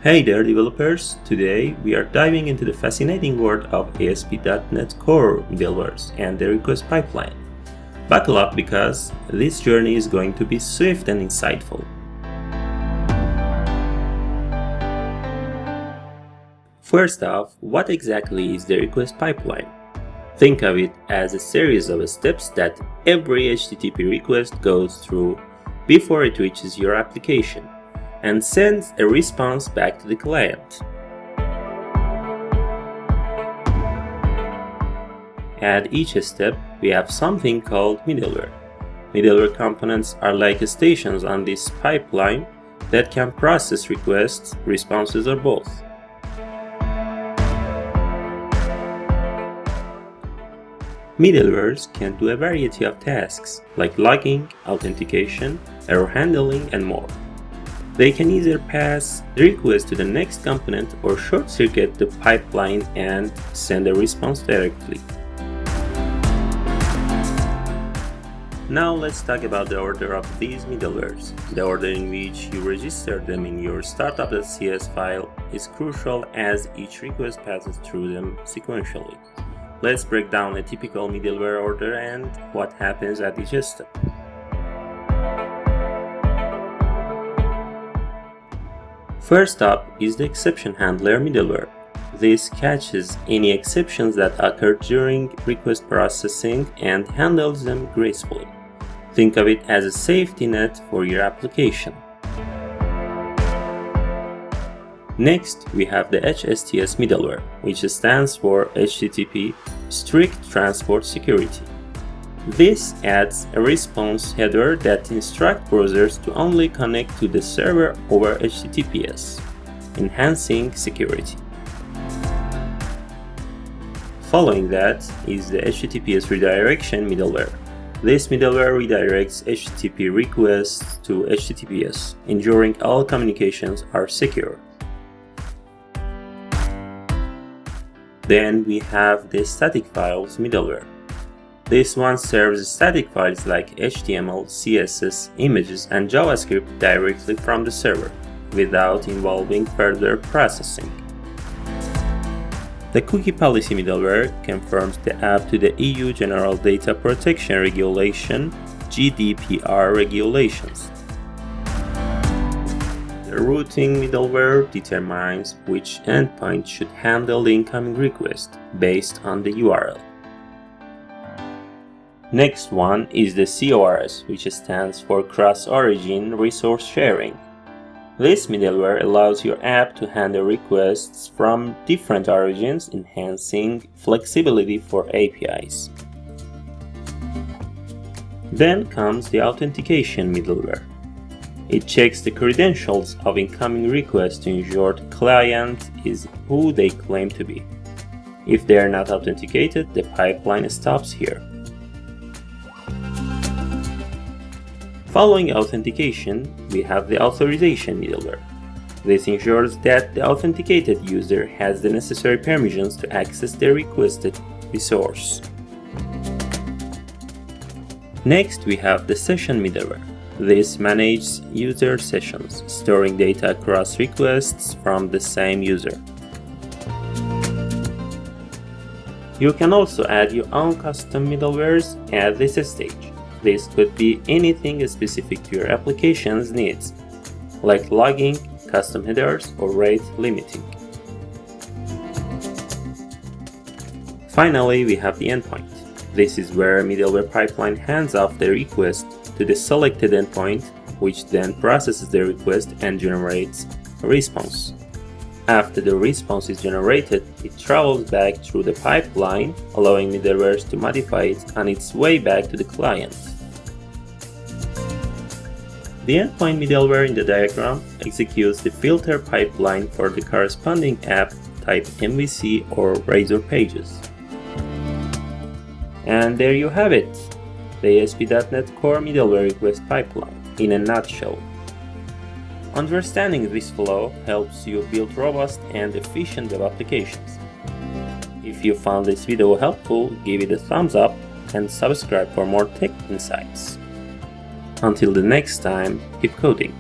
Hey there developers, today we are diving into the fascinating world of ASP.NET Core middlewares and the request pipeline. Buckle up because this journey is going to be swift and insightful. First off, what exactly is the request pipeline? Think of it as a series of steps that every HTTP request goes through before it reaches your application and sends a response back to the client. At each step, we have something called middleware. Middleware components are like stations on this pipeline that can process requests, responses, or both. Middlewares can do a variety of tasks like logging, authentication, error handling, and more. They can either pass the request to the next component or short-circuit the pipeline and send a response directly. Now let's talk about the order of these middlewares. The order in which you register them in your startup.cs file is crucial as each request passes through them sequentially. Let's break down a typical middleware order and what happens at each step. First up is the exception handler middleware. This catches any exceptions that occur during request processing and handles them gracefully. Think of it as a safety net for your application. Next, we have the HSTS middleware, which stands for HTTP Strict Transport Security. This adds a response header that instructs browsers to only connect to the server over HTTPS, enhancing security. Following that is the HTTPS redirection middleware. This middleware redirects HTTP requests to HTTPS, ensuring all communications are secure. Then we have the static files middleware. This one serves static files like HTML, CSS, images, and JavaScript directly from the server, without involving further processing. The cookie policy middleware confirms the app to the EU General Data Protection Regulation (GDPR) regulations. The routing middleware determines which endpoint should handle the incoming request based on the URL. Next one is the CORS, which stands for Cross-Origin Resource Sharing. This middleware allows your app to handle requests from different origins, enhancing flexibility for APIs. Then comes the authentication middleware. It checks the credentials of incoming requests to ensure the client is who they claim to be. If they are not authenticated, the pipeline stops here. Following authentication, we have the authorization middleware. This ensures that the authenticated user has the necessary permissions to access the requested resource. Next, we have the session middleware. This manages user sessions, storing data across requests from the same user. You can also add your own custom middlewares at this stage. This could be anything specific to your application's needs, like logging, custom headers, or rate limiting. Finally, we have the endpoint. This is where a middleware pipeline hands off the request to the selected endpoint, which then processes the request and generates a response. After the response is generated, it travels back through the pipeline, allowing middlewares to modify it on its way back to the client. The endpoint middleware in the diagram executes the filter pipeline for the corresponding app type MVC or Razor pages. And there you have it, the ASP.NET Core middleware request pipeline in a nutshell. Understanding this flow helps you build robust and efficient web applications. If you found this video helpful, give it a thumbs up and subscribe for more tech insights. Until the next time, keep coding.